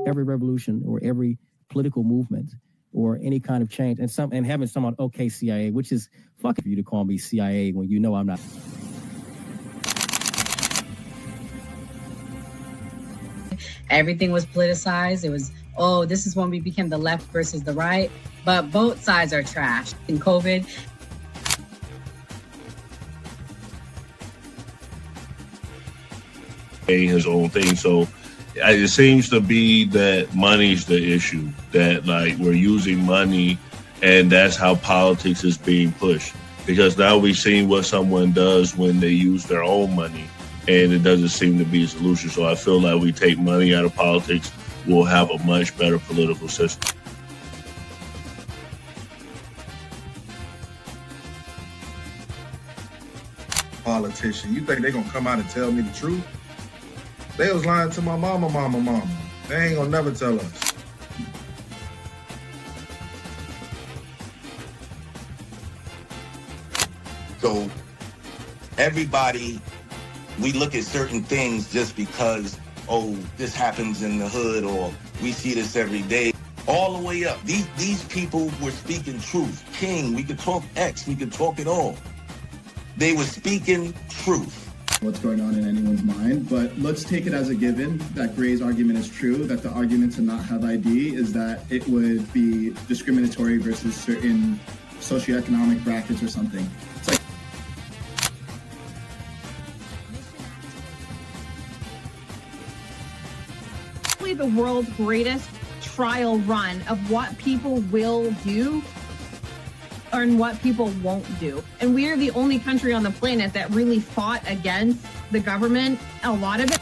every revolution or every political movement or any kind of change, and having someone, okay, CIA, which is fucking for you to call me CIA when you know I'm not. Everything was politicized. It was, oh, this is when we became the left versus the right. But both sides are trash. In COVID, his own thing. So it seems to be that money's the issue, that like we're using money and that's how politics is being pushed. Because now we've seen what someone does when they use their own money, and it doesn't seem to be a solution. So I feel like we take money out of politics, we'll have a much better political system. Politician, you think they're gonna come out and tell me the truth? They was lying to my mama. They ain't gonna never tell us. So everybody, we look at certain things just because, oh, this happens in the hood or we see this every day. All the way up. These people were speaking truth. King, we could talk X, we could talk it all. They were speaking truth. What's going on in anyone's mind, but let's take it as a given that Gray's argument is true, that the argument to not have ID is that it would be discriminatory versus certain socioeconomic brackets or something. It's like the world's greatest trial run of what people will do and what people won't do. And we are the only country on the planet that really fought against the government. A lot of it,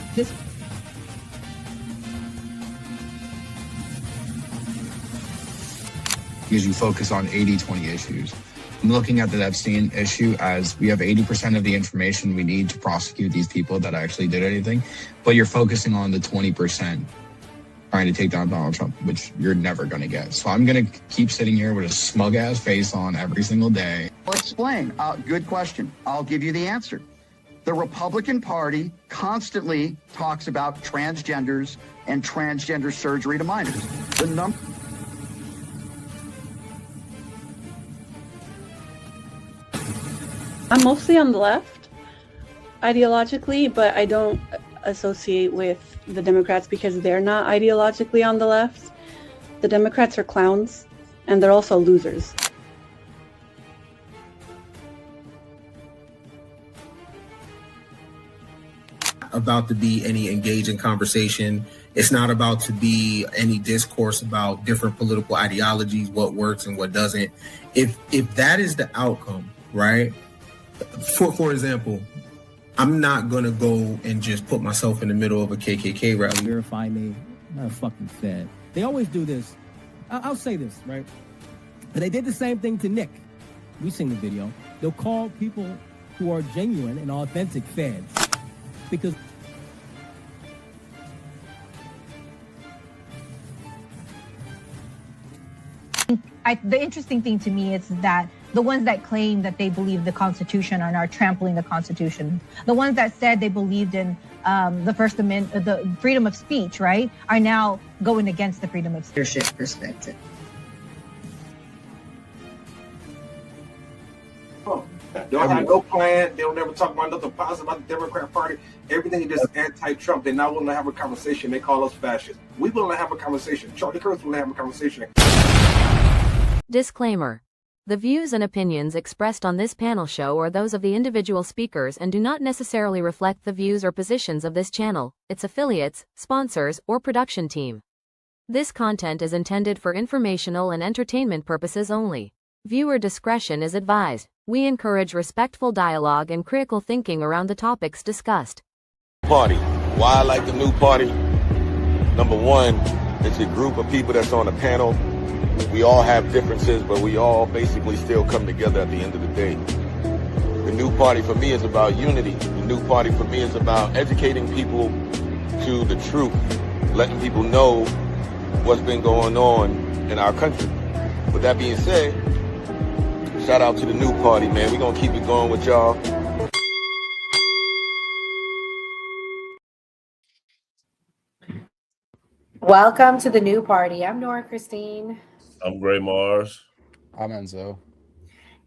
because you focus on 80-20 issues. I'm looking at the Epstein issue as we have 80% of the information we need to prosecute these people that actually did anything, but you're focusing on the 20% trying to take down Donald Trump, which you're never going to get. So I'm going to keep sitting here with a smug-ass face on every single day. I'll explain. Good question. I'll give you the answer. The Republican Party constantly talks about transgenders and transgender surgery to minors. I'm mostly on the left ideologically, but I don't associate with the Democrats because they're not ideologically on the left. The Democrats are clowns, and they're also losers. About to be any engaging conversation. It's not about to be any discourse about different political ideologies, what works and what doesn't. If that is the outcome, right? For example, I'm not going to go and just put myself in the middle of a KKK rally. Verify me, not a fucking Fed. They always do this. I'll say this, right? But they did the same thing to Nick. We've seen the video. They'll call people who are genuine and authentic Feds because the interesting thing to me is that the ones that claim that they believe the Constitution are now trampling the Constitution. The ones that said they believed in the First Amendment, the freedom of speech, right, are now going against the freedom of leadership perspective. They don't have no plan. They don't ever talk about nothing positive about the Democrat Party. Everything is just anti-Trump. They're not willing to have a conversation. They call us fascists. We willing to have a conversation. Charlie Kirk's willing to have a conversation. Disclaimer. The views and opinions expressed on this panel show are those of the individual speakers and do not necessarily reflect the views or positions of this channel, its affiliates, sponsors, or production team. This content is intended for informational and entertainment purposes only. Viewer discretion is advised. We encourage respectful dialogue and critical thinking around the topics discussed. Party. Why I like the new party? Number one, it's a group of people that's on a panel. We all have differences, but we all basically still come together at the end of the day. The new party for me is about unity. The new party for me is about educating people to the truth, letting people know what's been going on in our country. With that being said, shout out to the new party, man. We're going to keep it going with y'all. Welcome to the new party. I'm Nora Christine. I'm Gray Mars. I'm Enzo.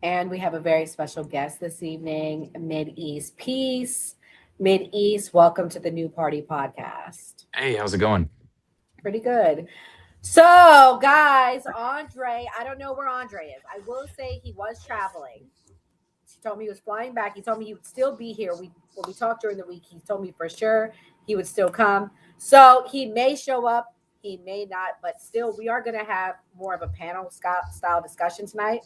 And we have a very special guest this evening, MidEastPeace. MidEast, welcome to the new party podcast. Hey, how's it going? Pretty good. So, guys, Andre, I don't know where Andre is. I will say he was traveling. He told me he was flying back. He told me he would still be here. When we talked during the week, he told me for sure he would still come. So he may show up, he may not, but still, we are going to have more of a panel style discussion tonight.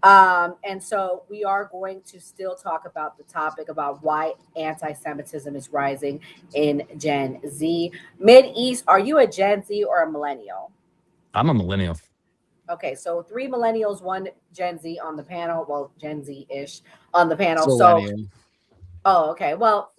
And so we are going to still talk about the topic about why anti-Semitism is rising in Gen Z. MidEast, are you a Gen Z or a millennial? I'm a millennial. Okay, so 3 millennials, 1 Gen Z on the panel. Well, Gen Z-ish on the panel. Millennial. Oh, okay. Well,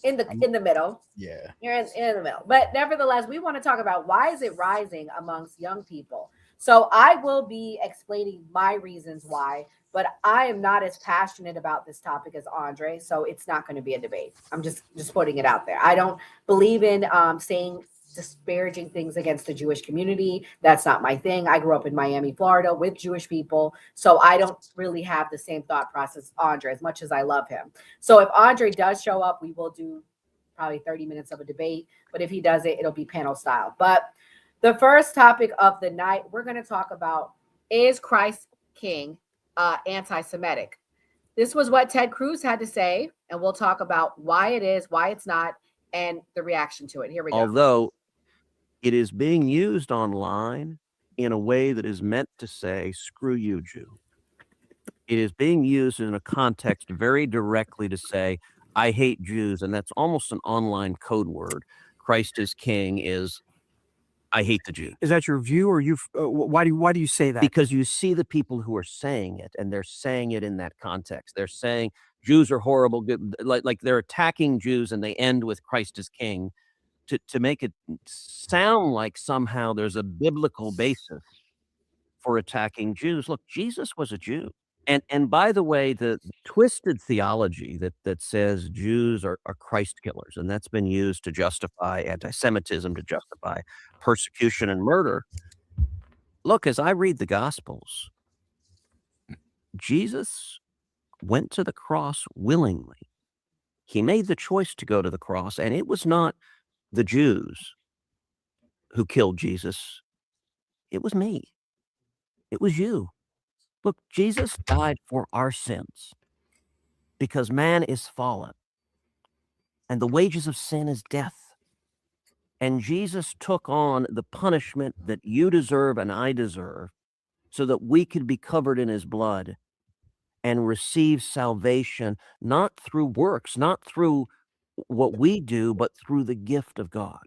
in the middle. Yeah. You're in the middle. But nevertheless, we want to talk about why is it rising amongst young people. So I will be explaining my reasons why, but I am not as passionate about this topic as Andre, so it's not going to be a debate. I'm just putting it out there. I don't believe in saying disparaging things against the Jewish community. That's not my thing. I grew up in Miami, Florida with Jewish people, so I don't really have the same thought process as Andre, as much as I love him. So if Andre does show up, we will do probably 30 minutes of a debate, but if he does it, it'll be panel style. But the first topic of the night, we're going to talk about, is Christ King anti-Semitic? This was what Ted Cruz had to say, and we'll talk about why it is, why it's not, and the reaction to it. Here we go. Although it is being used online in a way that is meant to say, screw you, Jew. It is being used in a context very directly to say, I hate Jews, and that's almost an online code word. Christ is King is, I hate the Jews. Is that your view, or why do you say that? Because you see the people who are saying it, and they're saying it in that context. They're saying Jews are horrible, like they're attacking Jews, and they end with Christ is King to make it sound like somehow there's a biblical basis for attacking Jews. Look, Jesus was a Jew. And by the way, the twisted theology that says Jews are Christ killers, and that's been used to justify anti-Semitism, to justify persecution and murder. Look, as I read the Gospels, Jesus went to the cross willingly. He made the choice to go to the cross, and it was not the Jews who killed Jesus. It was me. It was you. Look, Jesus died for our sins because man is fallen, and the wages of sin is death. And Jesus took on the punishment that you deserve and I deserve so that we could be covered in his blood and receive salvation, not through works, not through what we do, but through the gift of God.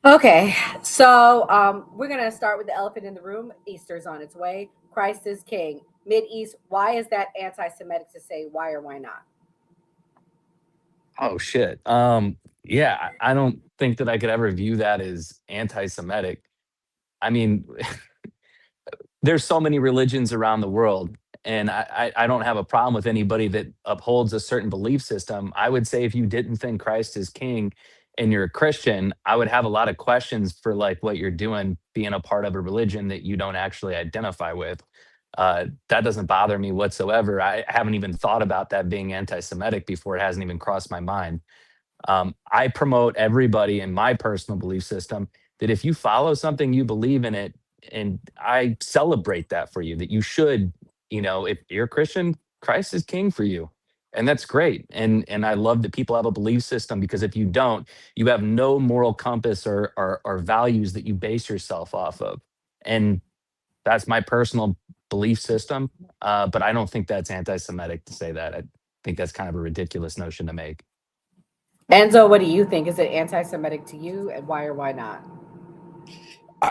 Okay, so we're going to start with the elephant in the room. Easter's on its way. Christ is King. MidEast, why is that anti-Semitic to say why or why not? Oh, shit. Yeah, I don't think that I could ever view that as anti-Semitic. I mean, there's so many religions around the world, and I don't have a problem with anybody that upholds a certain belief system. I would say if you didn't think Christ is King and you're a Christian, I would have a lot of questions for like what you're doing being a part of a religion that you don't actually identify with. That doesn't bother me whatsoever. I haven't even thought about that being anti-Semitic before. It hasn't even crossed my mind. I promote everybody in my personal belief system that if you follow something, you believe in it, and I celebrate that for you, that you should, if you're a Christian, Christ is King for you. And that's great. And I love that people have a belief system, because if you don't, you have no moral compass or values that you base yourself off of. And that's my personal belief system. But I don't think that's anti-Semitic to say that. I think that's kind of a ridiculous notion to make. Enzo, what do you think? Is it anti-Semitic to you, and why or why not?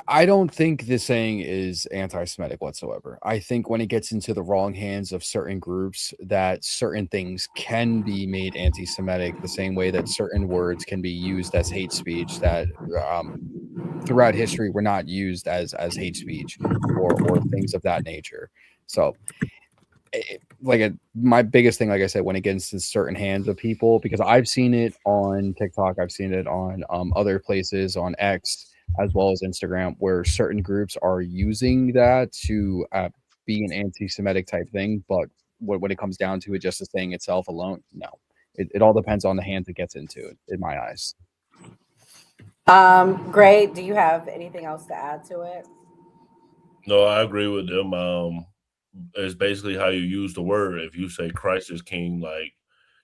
I don't think this saying is anti-Semitic whatsoever. I think when it gets into the wrong hands of certain groups, that certain things can be made anti-Semitic the same way that certain words can be used as hate speech that throughout history were not used as hate speech or things of that nature. So my biggest thing, like I said, when it gets into certain hands of people, because I've seen it on TikTok, I've seen it on other places, on X, as well as Instagram, where certain groups are using that to be an anti-Semitic type thing. But when it comes down to it, just the thing itself alone, no. It all depends on the hands it gets into, in my eyes. Gray, do you have anything else to add to it? No, I agree with them. It's basically how you use the word. If you say Christ is king, like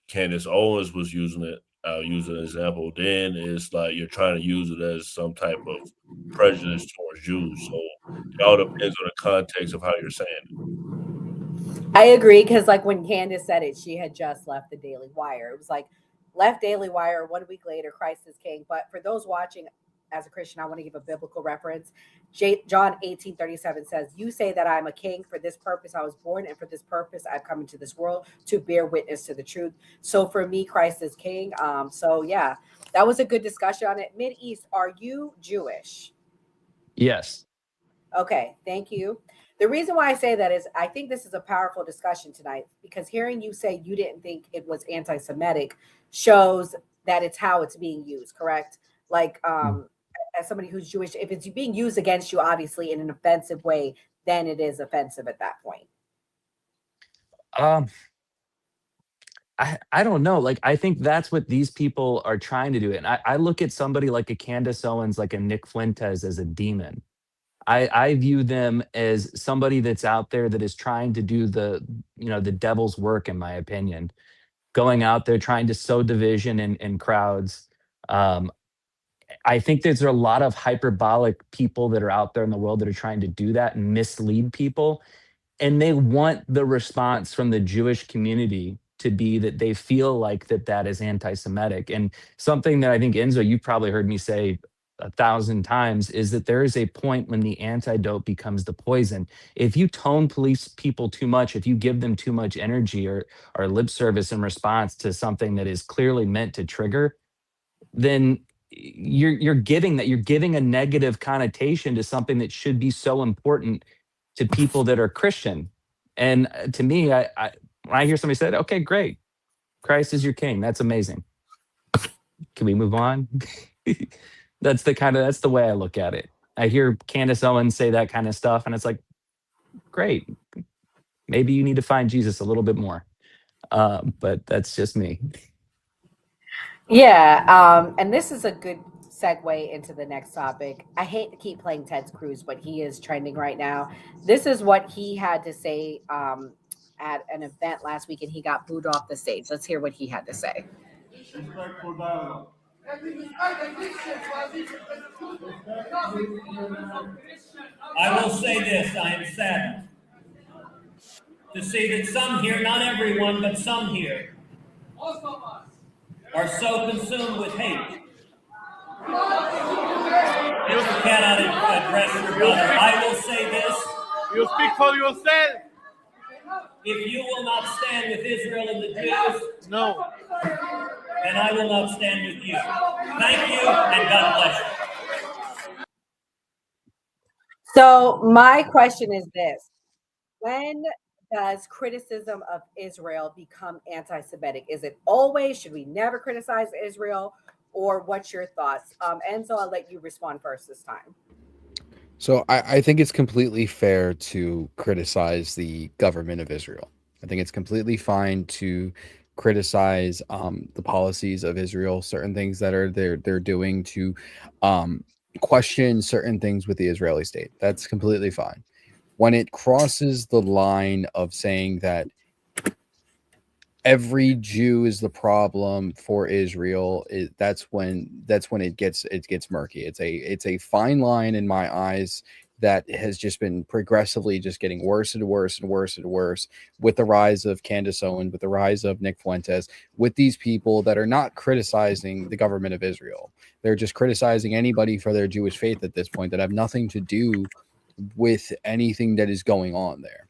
Candace Owens was using it, I'll use an example, then it's like you're trying to use it as some type of prejudice towards Jews. So it all depends on the context of how you're saying it. I agree, because like when Candace said it, she had just left the Daily Wire. It was like left Daily Wire 1 week later, Christ is king. But for those watching, as a Christian, I want to give a biblical reference. John 18:37 says, "You say that I'm a king. For this purpose I was born, and for this purpose I've come into this world, to bear witness to the truth." So for me, Christ is king. So yeah, that was a good discussion on it. MidEast, are you Jewish? Yes. Okay, thank you. The reason why I say that is I think this is a powerful discussion tonight, because hearing you say you didn't think it was anti-Semitic shows that it's how it's being used, correct? Like, as somebody who's Jewish, if it's being used against you, obviously in an offensive way, then it is offensive at that point. I don't know. Like, I think that's what these people are trying to do. And I look at somebody like a Candace Owens, like a Nick Fuentes, as a demon. I view them as somebody that's out there that is trying to do the devil's work, in my opinion. Going out there trying to sow division in crowds. I think there's a lot of hyperbolic people that are out there in the world that are trying to do that and mislead people. And they want the response from the Jewish community to be that they feel like that is anti-Semitic. And something that I think, Enzo, you've probably heard me say 1,000 times, is that there is a point when the antidote becomes the poison. If you tone police people too much, if you give them too much energy or lip service in response to something that is clearly meant to trigger, then you're giving a negative connotation to something that should be so important to people that are Christian. And to me, I when I hear somebody say, "Okay, great, Christ is your king," that's amazing. Can we move on? That's the way I look at it. I hear Candace Owens say that kind of stuff, and it's like, great. Maybe you need to find Jesus a little bit more. But that's just me. Yeah, and this is a good segue into the next topic. I hate to keep playing Ted Cruz, but he is trending right now. This is what he had to say at an event last week, and he got booed off the stage. Let's hear what he had to say. Respectful dialogue. I will say this, I am saddened to see that some here, not everyone, but some here, are so consumed with hate. You cannot address your brother. I will say this. You speak for yourself. If you will not stand with Israel and the Jews, no, then I will not stand with you. Thank you, and God bless you. So my question is this: when does criticism of Israel become anti-Semitic? Is it always? Should we never criticize Israel? Or what's your thoughts? Enzo, I'll let you respond first this time. So I think it's completely fair to criticize the government of Israel. I think it's completely fine to criticize the policies of Israel, certain things that they're doing to question certain things with the Israeli state. That's completely fine. When it crosses the line of saying that every Jew is the problem for Israel, that's when it gets murky. It's a fine line in my eyes that has just been progressively just getting worse and worse and worse and worse with the rise of Candace Owens, with the rise of Nick Fuentes, with these people that are not criticizing the government of Israel. They're just criticizing anybody for their Jewish faith at this point that have nothing to do with anything that is going on there.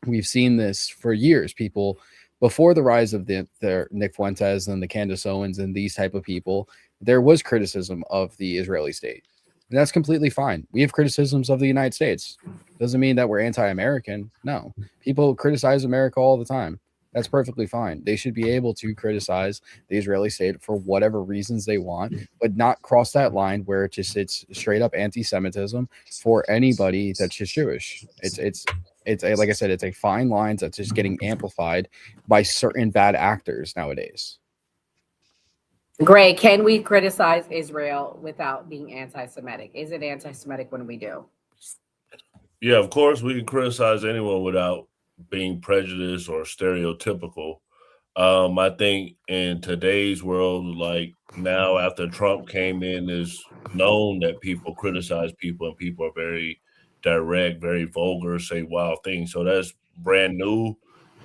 We've seen this for years. People before the rise of the Nick Fuentes and the Candace Owens and these type of people, there was criticism of the Israeli state. And that's completely fine. We have criticisms of the United States. Doesn't mean that we're anti-American. No, people criticize America all the time. That's perfectly fine. They should be able to criticize the Israeli state for whatever reasons they want, but not cross that line where it's straight up anti-Semitism for anybody that's just Jewish. It's like I said, it's a fine line that's just getting amplified by certain bad actors nowadays. Gray, can we criticize Israel without being anti-Semitic? Is it anti-Semitic when we do? Yeah, of course, we can criticize anyone without being prejudiced or stereotypical. I think in today's world, like now after Trump came in, is known that people criticize people and people are very direct, very vulgar, say wild things. So that's brand new.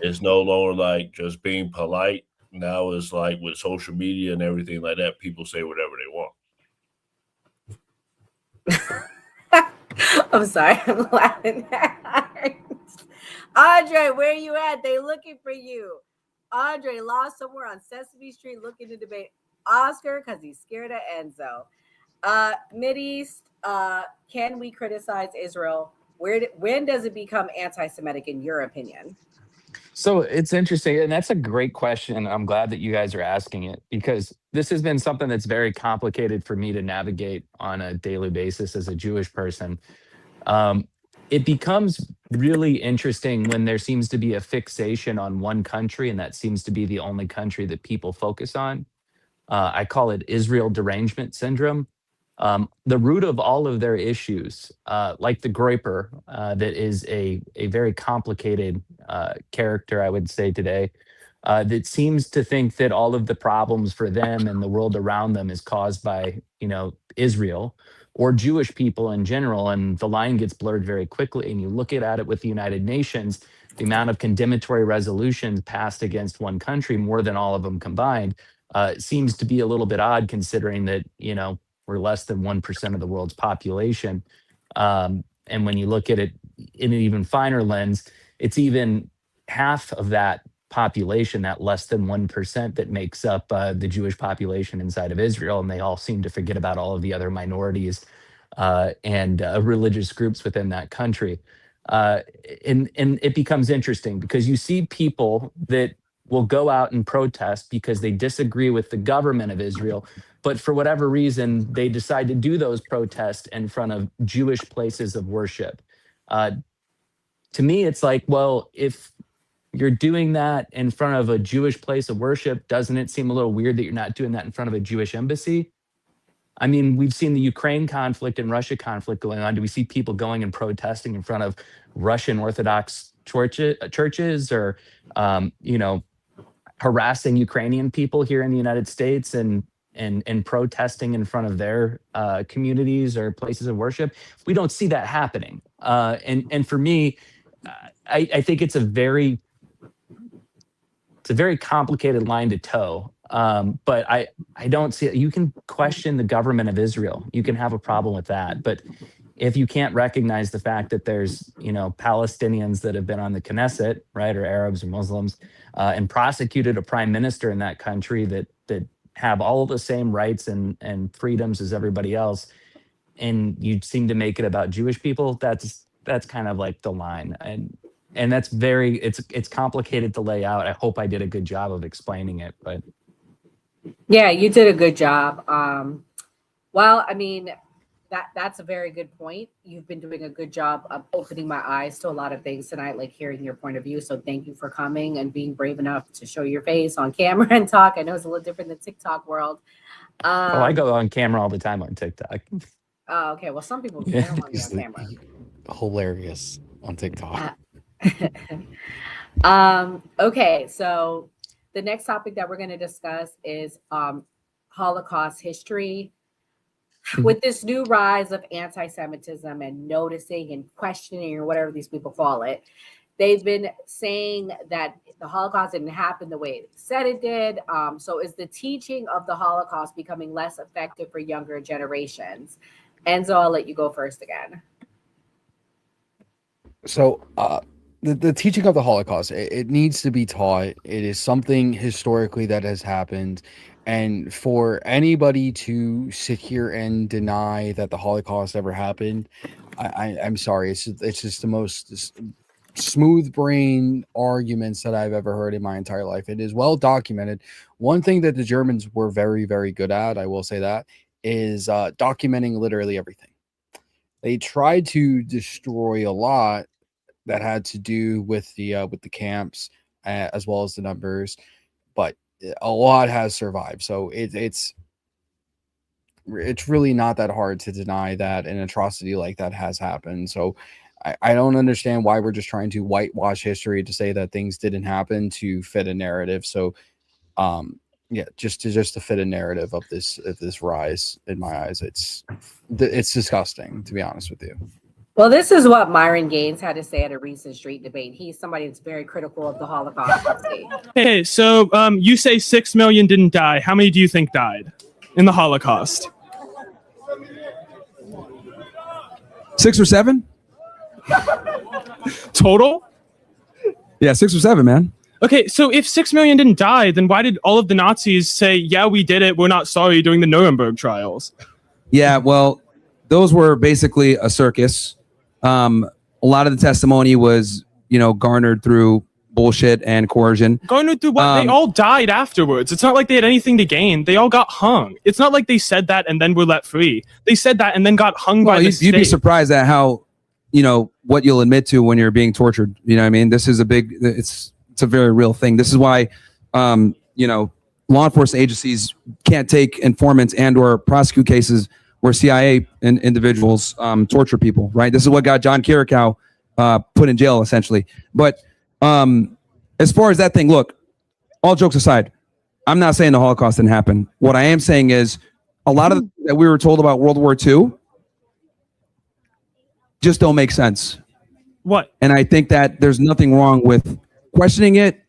It's no longer like just being polite. Now it's like with social media and everything like that, people say whatever they want. I'm sorry, I'm laughing. Andre, where you at? They looking for you. Andre lost somewhere on Sesame Street looking to debate Oscar because he's scared of Enzo. MidEast, can we criticize Israel? When does it become anti-Semitic in your opinion? So it's interesting, and that's a great question. I'm glad that you guys are asking it because this has been something that's very complicated for me to navigate on a daily basis as a Jewish person. It becomes really interesting when there seems to be a fixation on one country, and that seems to be the only country that people focus on. I call it Israel derangement syndrome. The root of all of their issues, like the Groyper, that is a very complicated character, I would say today, that seems to think that all of the problems for them and the world around them is caused by, Israel or Jewish people in general. And the line gets blurred very quickly. And you look at it with the United Nations, the amount of condemnatory resolutions passed against one country, more than all of them combined, seems to be a little bit odd considering that, we're less than 1% of the world's population. And when you look at it in an even finer lens, it's even half of that population, that less than 1% that makes up the Jewish population inside of Israel. And they all seem to forget about all of the other minorities and religious groups within that country. And it becomes interesting because you see people that will go out and protest because they disagree with the government of Israel. But for whatever reason, they decide to do those protests in front of Jewish places of worship. To me, it's like, well, if you're doing that in front of a Jewish place of worship, doesn't it seem a little weird that you're not doing that in front of a Jewish embassy? I mean, we've seen the Ukraine conflict and Russia conflict going on. Do we see people going and protesting in front of Russian Orthodox churches or, harassing Ukrainian people here in the United States and protesting in front of their communities or places of worship? We don't see that happening. And for me, I think it's a very complicated line to toe. But I don't see it. You can question the government of Israel. You can have a problem with that. But if you can't recognize the fact that there's, Palestinians that have been on the Knesset, right, or Arabs or Muslims, and prosecuted a prime minister in that country that have all the same rights and freedoms as everybody else, and you seem to make it about Jewish people, that's kind of like the line. And that's it's complicated to lay out. I hope I did a good job of explaining it, but yeah, you did a good job. Well, I mean, that's a very good point. You've been doing a good job of opening my eyes to a lot of things tonight, like hearing your point of view. So thank you for coming and being brave enough to show your face on camera and talk. I know it's a little different than TikTok world. I go on camera all the time on TikTok. Oh, okay. Well, some people they don't want to be on camera. Hilarious on TikTok. Okay, so the next topic that we're going to discuss is Holocaust history. With this new rise of anti-Semitism and noticing and questioning or whatever these people call it, they've been saying that the Holocaust didn't happen the way it said it did. So is the teaching of the Holocaust becoming less effective for younger generations? Enzo, I'll let you go first again. So the teaching of the Holocaust, it needs to be taught. It is something historically that has happened. And for anybody to sit here and deny that the Holocaust ever happened, I'm sorry. It's just the most smooth brain arguments that I've ever heard in my entire life. It is well documented. One thing that the Germans were very, very good at, I will say that, is documenting literally everything. They tried to destroy a lot that had to do with the camps as well as the numbers, but a lot has survived. So it's really not that hard to deny that an atrocity like that has happened. So I don't understand why we're just trying to whitewash history to say that things didn't happen to fit a narrative. So yeah, just to fit a narrative of this rise. In my eyes, it's disgusting, to be honest with you. Well, this is what Myron Gaines had to say at a recent street debate. He's somebody that's very critical of the Holocaust. Hey, so you say 6 million didn't die. How many do you think died in the Holocaust? 6 or 7? Total? Yeah, 6 or 7, man. Okay, so if 6 million didn't die, then why did all of the Nazis say, yeah, we did it, we're not sorry, during the Nuremberg trials? Yeah, well, those were basically a circus. A lot of the testimony was, garnered through bullshit and coercion. Garnered through what? They all died afterwards. It's not like they had anything to gain. They all got hung. It's not like they said that and then were let free. They said that and then got hung by the state. You'd be surprised at how, what you'll admit to when you're being tortured. You know what I mean? This is it's a very real thing. This is why, law enforcement agencies can't take informants and or prosecute cases where CIA individuals torture people, right? This is what got John Kirikow put in jail, essentially. But as far as that thing, look, all jokes aside, I'm not saying the Holocaust didn't happen. What I am saying is a lot of that we were told about World War II just don't make sense. What? And I think that there's nothing wrong with questioning it,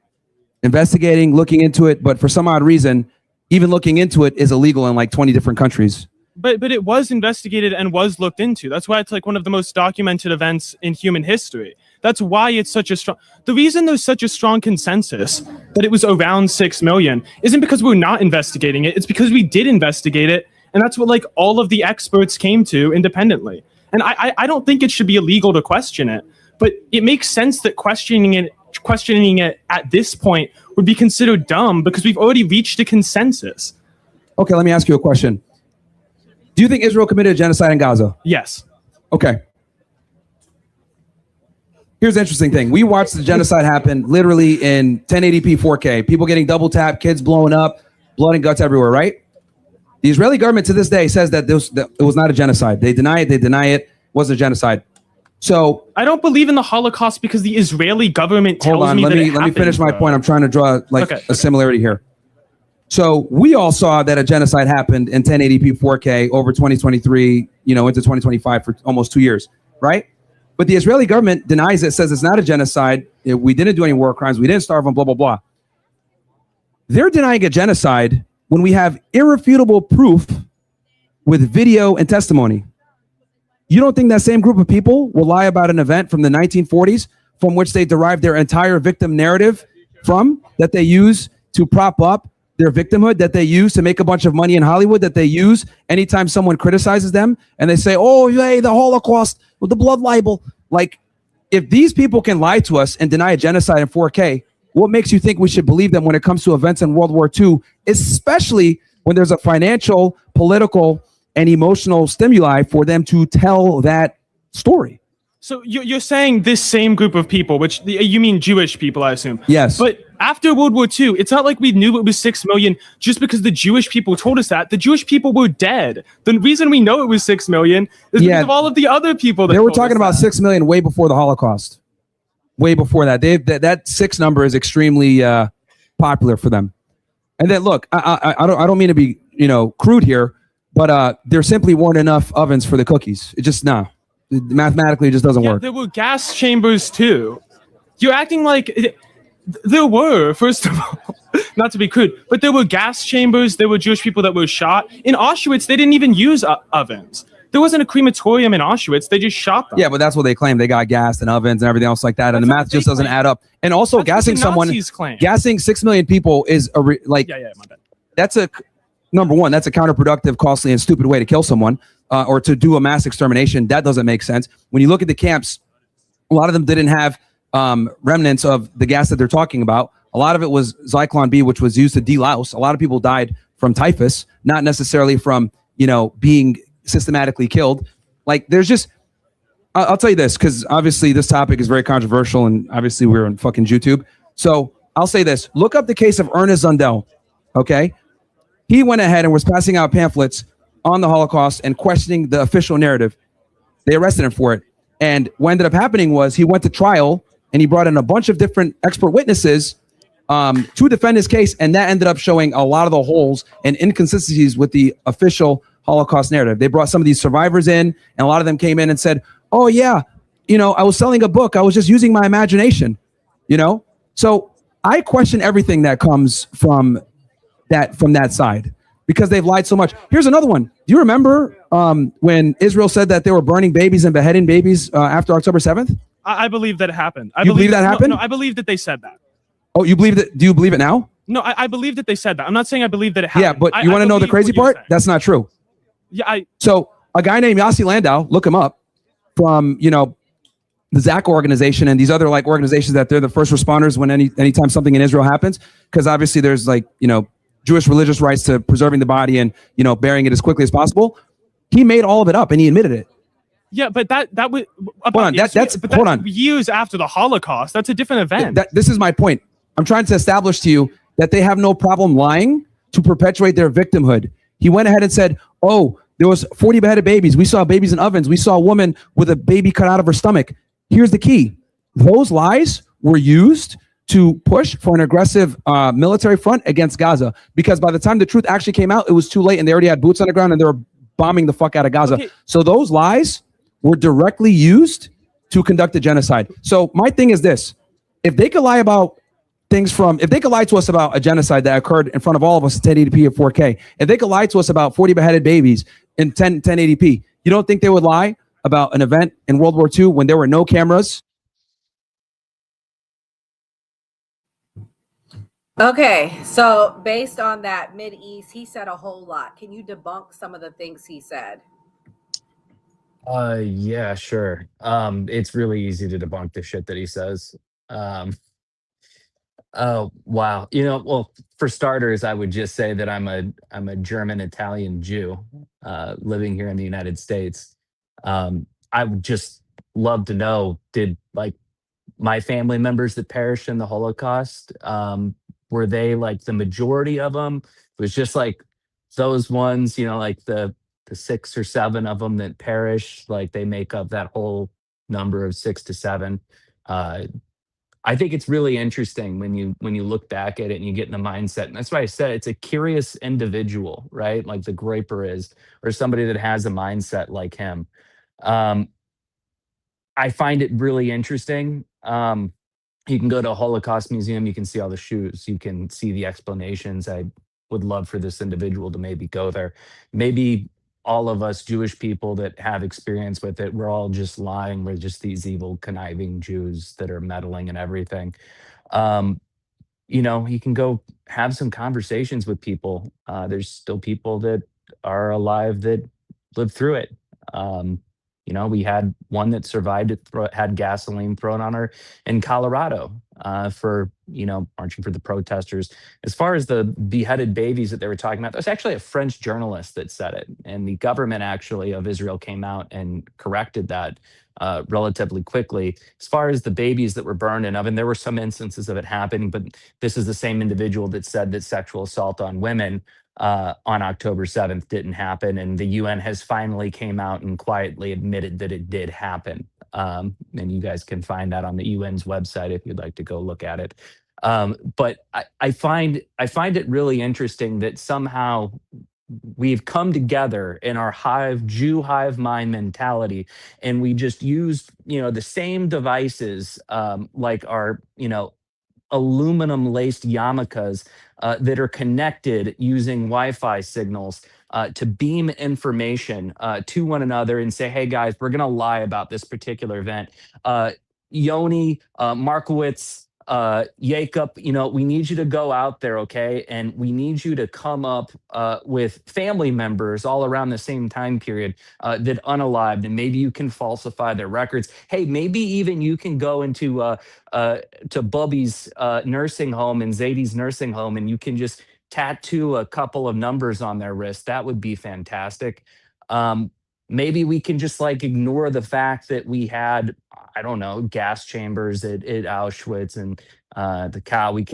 investigating, looking into it. But for some odd reason, even looking into it is illegal in like 20 different countries. But it was investigated and was looked into. That's why it's like one of the most documented events in human history. That's why it's such a strong... The reason there's such a strong consensus that it was around 6 million isn't because we're not investigating it. It's because we did investigate it. And that's what like all of the experts came to independently. And I don't think it should be illegal to question it. But it makes sense that questioning it at this point would be considered dumb because we've already reached a consensus. Okay, let me ask you a question. Do you think Israel committed a genocide in Gaza? Yes. Okay. Here's the interesting thing. We watched the genocide happen literally in 1080p 4K. People getting double tapped, kids blowing up, blood and guts everywhere, right? The Israeli government to this day says that it was not a genocide. They deny it. It wasn't a genocide. So I don't believe in the Holocaust because the Israeli government tells me that it happened. Let me finish my point. I'm trying to draw a similarity here. So we all saw that a genocide happened in 1080p 4K over 2023, into 2025 for almost 2 years, right? But the Israeli government denies it, says it's not a genocide. We didn't do any war crimes. We didn't starve them, blah, blah, blah. They're denying a genocide when we have irrefutable proof with video and testimony. You don't think that same group of people will lie about an event from the 1940s from which they derive their entire victim narrative from, that they use to prop up their victimhood, that they use to make a bunch of money in Hollywood, that they use anytime someone criticizes them and they say, oh, hey, the Holocaust, with the blood libel. Like, if these people can lie to us and deny a genocide in 4K, what makes you think we should believe them when it comes to events in World War II, especially when there's a financial, political, and emotional stimuli for them to tell that story? So you're saying this same group of people, which you mean Jewish people, I assume. Yes. But after World War II, it's not like we knew it was 6 million just because the Jewish people told us that. The Jewish people were dead. The reason we know it was 6 million is because of all of the other people that they were talking about 6 million way before the Holocaust. Way before that. That 6 number is extremely popular for them. And then look, I don't mean to be crude here, but there simply weren't enough ovens for the cookies. It just mathematically it just doesn't work. There were gas chambers too. You're acting like there were, first of all, not to be crude, but there were gas chambers. There were Jewish people that were shot in Auschwitz. They didn't even use ovens. There wasn't a crematorium in Auschwitz. They just shot them. Yeah, but that's what they claim. They got gassed and ovens and everything else like that, and the math just doesn't add up. And also, gassing someone, gassing 6 million people is a my bad. That's a number one. That's a counterproductive, costly, and stupid way to kill someone, or to do a mass extermination. That doesn't make sense. When you look at the camps, a lot of them didn't have remnants of the gas that they're talking about. A lot of it was Zyklon B, which was used to delouse. A lot of people died from typhus, not necessarily from being systematically killed. Like, there's just, I'll tell you this, because obviously this topic is very controversial, and obviously we're on fucking YouTube. So I'll say this: look up the case of Ernest Zundel. Okay, he went ahead and was passing out pamphlets on the Holocaust and questioning the official narrative. They arrested him for it, and what ended up happening was he went to trial, and he brought in a bunch of different expert witnesses to defend his case, and that ended up showing a lot of the holes and inconsistencies with the official Holocaust narrative. They brought some of these survivors in, and a lot of them came in and said, "Oh yeah, I was selling a book. I was just using my imagination." So I question everything that comes from that side, because they've lied so much. Here's another one. Do you remember when Israel said that they were burning babies and beheading babies after October 7th? I believe that it happened. You believe that happened? No, I believe that they said that. Oh, you believe that? Do you believe it now? No, I believe that they said that. I'm not saying I believe that it happened. Yeah, but you want to know the crazy part? That's not true. Yeah, So a guy named Yossi Landau, look him up, from the ZAC organization and these other organizations that they're the first responders when anytime something in Israel happens, because obviously there's Jewish religious rights to preserving the body and burying it as quickly as possible. He made all of it up and he admitted it. Yeah, but that was hold on. Hold on. Years after the Holocaust. That's a different event. This is my point. I'm trying to establish to you that they have no problem lying to perpetuate their victimhood. He went ahead and said, "Oh, there was 40 beheaded babies. We saw babies in ovens. We saw a woman with a baby cut out of her stomach." Here's the key: those lies were used to push for an aggressive military front against Gaza, because by the time the truth actually came out, it was too late, and they already had boots on the ground and they were bombing the fuck out of Gaza. Okay. So those lies were directly used to conduct a genocide. So my thing is this: if they could lie about if they could lie to us about a genocide that occurred in front of all of us in 1080p at 4K, if they could lie to us about 40 beheaded babies in 1080p, you don't think they would lie about an event in World War II when there were no cameras? Okay, so based on that MidEast, he said a whole lot. Can you debunk some of the things he said? Yeah, sure. It's really easy to debunk the shit that he says. Oh, wow. Well, for starters, I would just say that I'm a German Italian Jew living here in the United States. I would just love to know, did my family members that perished in the Holocaust, were they the majority of them? It was just those ones, the 6 or 7 of them that perished, they make up that whole number of 6 to 7. I think it's really interesting when you look back at it and you get in the mindset. And that's why I said it's a curious individual, right? Like the Groyper is, or somebody that has a mindset like him. I find it really interesting. You can go to a Holocaust museum, you can see all the shoes, you can see the explanations. I would love for this individual to maybe go there. Maybe all of us Jewish people that have experience with it, we're all just lying. We're just these evil, conniving Jews that are meddling and everything. You can go have some conversations with people. There's still people that are alive that lived through it. We had one that survived it, had gasoline thrown on her in Colorado for, marching for the protesters. As far as the beheaded babies that they were talking about, there's actually a French journalist that said it. And the government actually of Israel came out and corrected that relatively quickly. As far as the babies that were burned in oven, there were some instances of it happening, but this is the same individual that said that sexual assault on women on October 7th didn't happen. And the UN has finally came out and quietly admitted that it did happen. And you guys can find that on the UN's website if you'd like to go look at it. But I find it really interesting that somehow we've come together in our Jew hive mind mentality, and we just use, the same devices, like our, aluminum laced yarmulkes that are connected using Wi-Fi signals to beam information to one another and say, hey, guys, we're going to lie about this particular event. Yoni, Markowitz, Jacob, we need you to go out there, okay? And we need you to come up with family members all around the same time period that unalived, and maybe you can falsify their records. Hey, maybe even you can go into to Bubby's nursing home and Zadie's nursing home, and you can just tattoo a couple of numbers on their wrist. That would be fantastic. Maybe we can just ignore the fact that we had, I don't know, gas chambers at Auschwitz and the cow. We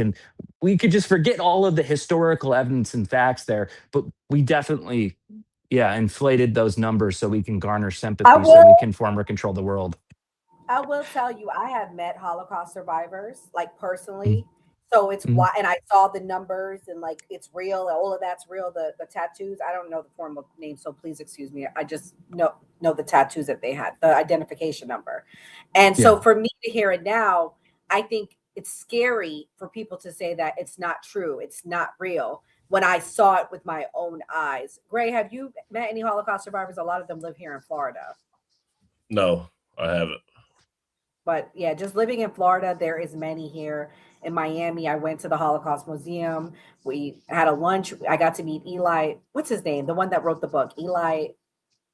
could just forget all of the historical evidence and facts there, but we definitely, inflated those numbers so we can garner sympathy, so we can form or control the world. I will tell you, I have met Holocaust survivors, personally. So it's why, and I saw the numbers and it's real. All of that's real. The tattoos, I don't know the formal name, so please excuse me. I just know the tattoos that they had, the identification number. And so for me to hear it now, I think it's scary for people to say that it's not true. It's not real when I saw it with my own eyes. Gray, have you met any Holocaust survivors? A lot of them live here in Florida. No, I haven't. But yeah, just living in Florida, there is many here. In Miami, I went to the Holocaust Museum. We had a lunch. I got to meet Eli. What's his name? The one that wrote the book, Eli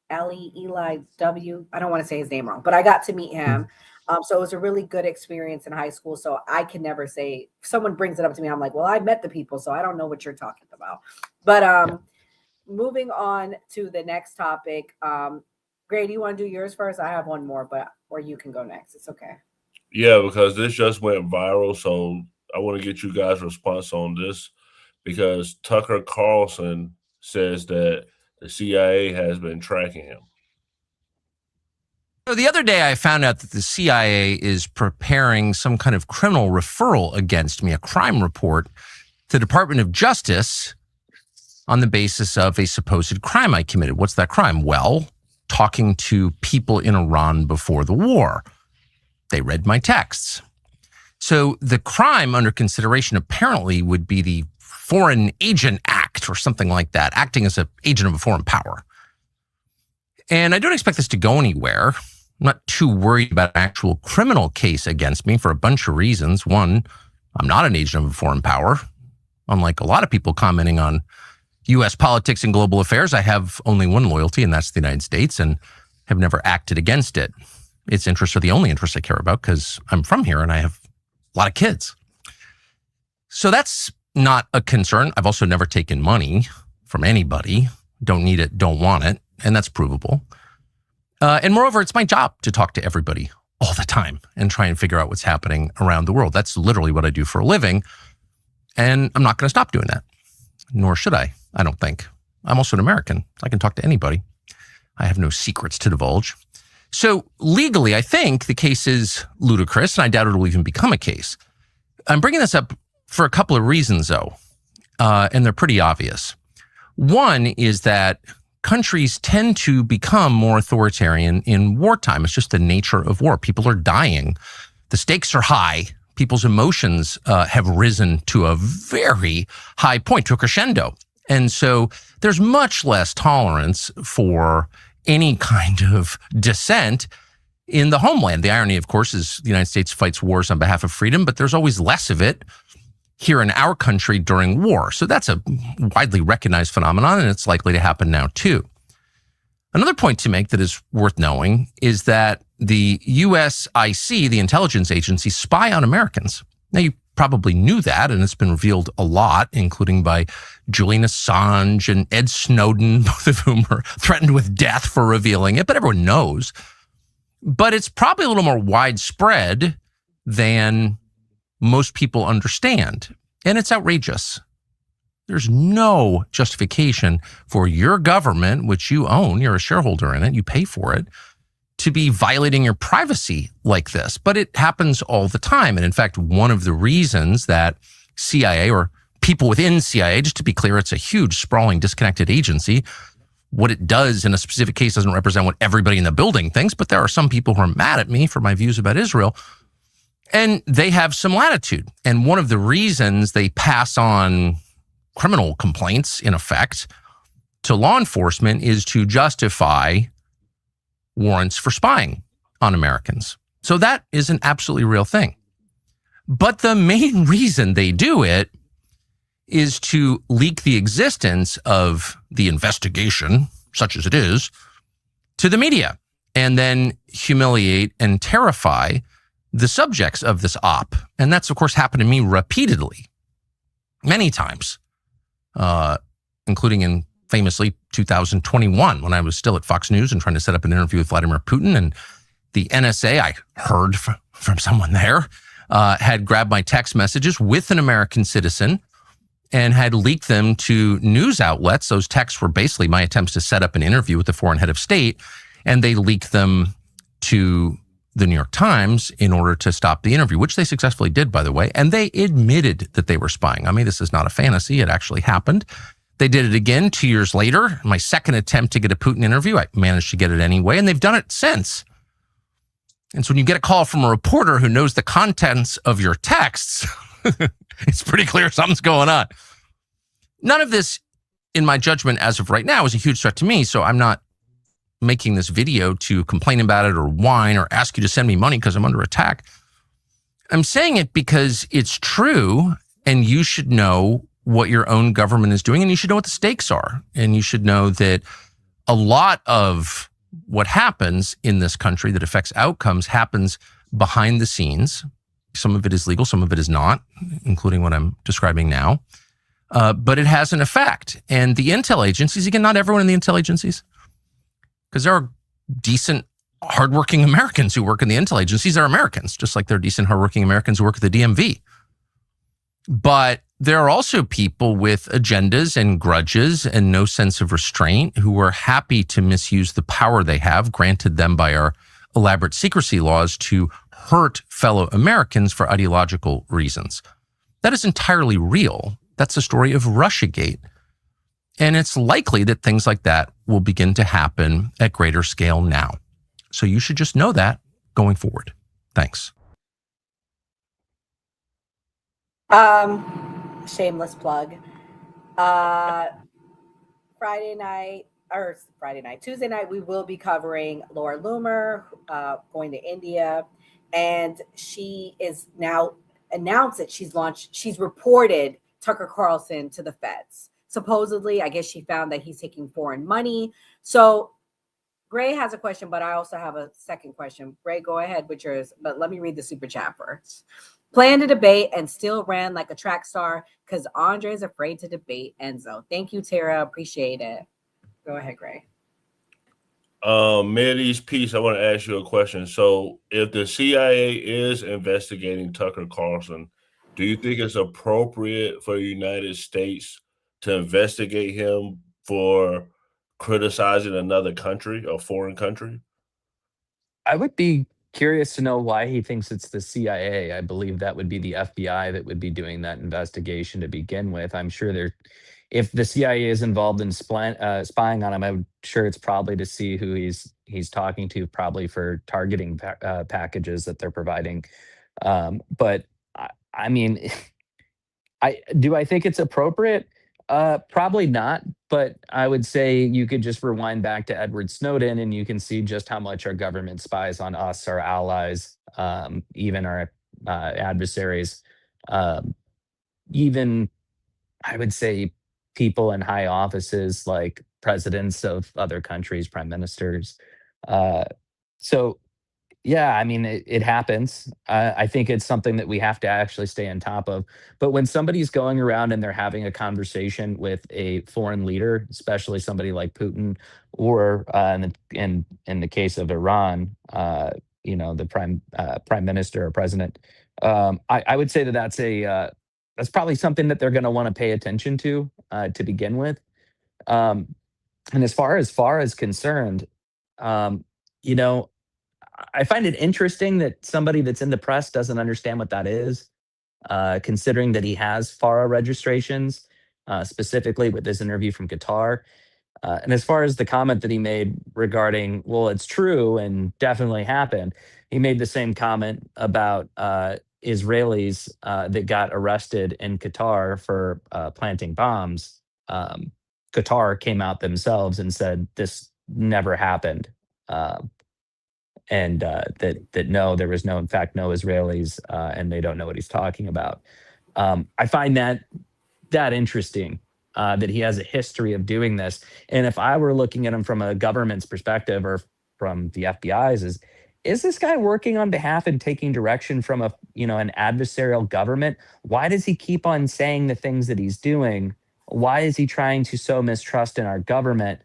W. I don't want to say his name wrong, but I got to meet him. So it was a really good experience in high school. So I can never say, if someone brings it up to me, I'm like, well, I met the people, so I don't know what you're talking about. But moving on to the next topic. Gray, do you want to do yours first? I have one more, or you can go next. It's okay. Yeah, because this just went viral, so I want to get you guys' response on this, because Tucker Carlson says that the CIA has been tracking him. So the other day I found out that the CIA is preparing some kind of criminal referral against me, a crime report to the Department of Justice on the basis of a supposed crime I committed. What's that crime? Well, talking to people in Iran before the war. They read my texts. So the crime under consideration apparently would be the Foreign Agent Act or something like that, acting as an agent of a foreign power. And I don't expect this to go anywhere. I'm not too worried about an actual criminal case against me for a bunch of reasons. One, I'm not an agent of a foreign power. Unlike a lot of people commenting on U.S. politics and global affairs, I have only one loyalty, and that's the United States, and have never acted against it. Its interests are the only interests I care about because I'm from here and I have a lot of kids. So that's not a concern. I've also never taken money from anybody. Don't need it, don't want it, and that's provable. And moreover, it's my job to talk to everybody all the time and try and figure out what's happening around the world. That's literally what I do for a living, and I'm not going to stop doing that, nor should I don't think. I'm also an American. I can talk to anybody. I have no secrets to divulge. So legally, I think the case is ludicrous, and I doubt it will even become a case. I'm bringing this up for a couple of reasons, though, and they're pretty obvious. One is that countries tend to become more authoritarian in wartime. It's just the nature of war. People are dying. The stakes are high. People's emotions have risen to a very high point, to a crescendo. And so there's much less tolerance for any kind of dissent in the homeland. The irony, of course, is the United States fights wars on behalf of freedom, but there's always less of it here in our country during war. So that's a widely recognized phenomenon, and it's likely to happen now too. Another point to make that is worth knowing is that the USIC, the intelligence agency, spy on Americans. Now, you probably knew that, and it's been revealed a lot, including by Julian Assange and Ed Snowden, both of whom are threatened with death for revealing it, but everyone knows. But it's probably a little more widespread than most people understand, and it's outrageous. There's no justification for your government, which you own, you're a shareholder in it, you pay for it, to be violating your privacy like this. But it happens all the time. And in fact, one of the reasons that CIA, or people within CIA, just to be clear, it's a huge, sprawling, disconnected agency. What it does in a specific case doesn't represent what everybody in the building thinks, but there are some people who are mad at me for my views about Israel. And they have some latitude. And one of the reasons they pass on criminal complaints, in effect, to law enforcement is to justify warrants for spying on Americans. So that is an absolutely real thing. But the main reason they do it is to leak the existence of the investigation, such as it is, to the media, and then humiliate and terrify the subjects of this op. And that's, of course, happened to me repeatedly, many times, including in famously 2021 when I was still at Fox News and trying to set up an interview with Vladimir Putin. And the NSA, I heard from someone there, had grabbed my text messages with an American citizen and had leaked them to news outlets. Those texts were basically my attempts to set up an interview with the foreign head of state, and they leaked them to the New York Times in order to stop the interview, which they successfully did, by the way. And they admitted that they were spying on me. This is not a fantasy. It actually happened. They did it again 2 years later. My second attempt to get a Putin interview, I managed to get it anyway, and they've done it since. And so when you get a call from a reporter who knows the contents of your texts, it's pretty clear something's going on. None of this, in my judgment, as of right now, is a huge threat to me. So I'm not making this video to complain about it or whine or ask you to send me money because I'm under attack. I'm saying it because it's true, and you should know what your own government is doing, and you should know what the stakes are. And you should know that a lot of what happens in this country that affects outcomes happens behind the scenes. Some of it is legal, some of it is not, including what I'm describing now. But it has an effect. And the intel agencies, again, not everyone in the intel agencies, because there are decent, hardworking Americans who work in the intel agencies are Americans, just like there are decent, hardworking Americans who work at the DMV. But there are also people with agendas and grudges and no sense of restraint who are happy to misuse the power they have, granted them by our elaborate secrecy laws, to hurt fellow Americans for ideological reasons. That is entirely real. That's the story of Russiagate. And it's likely that things like that will begin to happen at greater scale now. So you should just know that going forward. Thanks. Shameless plug. Tuesday night, we will be covering Laura Loomer going to India. And she is now announced that she's reported Tucker Carlson to the feds. Supposedly, I guess she found that he's taking foreign money. So Gray has a question, but I also have a second question. Gray, go ahead with yours, but let me read the super chat first. Planned to debate and still ran like a track star because Andre is afraid to debate Enzo. Thank you, Tara. Appreciate it. Go ahead, Gray. MidEastPeace, I want to ask you a question. So if the CIA is investigating Tucker Carlson, do you think it's appropriate for the United States to investigate him for criticizing another country, a foreign country? I would be curious to know why he thinks it's the CIA. I believe that would be the FBI that would be doing that investigation to begin with. I'm sure if the CIA is involved in spying on him, I'm sure it's probably to see who he's talking to, probably for targeting packages that they're providing. But I mean, do I think it's appropriate? Probably not, but I would say you could just rewind back to Edward Snowden and you can see just how much our government spies on us, our allies, even our adversaries, even I would say people in high offices like presidents of other countries, prime ministers. So yeah, I mean, it happens. I think it's something that we have to actually stay on top of. But when somebody's going around and they're having a conversation with a foreign leader, especially somebody like Putin, or in the case of Iran, the prime minister or president, I would say that's probably something that they're going to want to pay attention to begin with. And as far as concerned, I find it interesting that somebody that's in the press doesn't understand what that is, considering that he has FARA registrations, specifically with this interview from Qatar. And as far as the comment that he made regarding, well, it's true and definitely happened, he made the same comment about Israelis that got arrested in Qatar for planting bombs. Qatar came out themselves and said this never happened, and that no, there was no, in fact, no Israelis, and they don't know what he's talking about. I find that interesting, that he has a history of doing this. And if I were looking at him from a government's perspective or from the FBI's, is this guy working on behalf and taking direction from an adversarial government? Why does he keep on saying the things that he's doing? Why is he trying to sow mistrust in our government,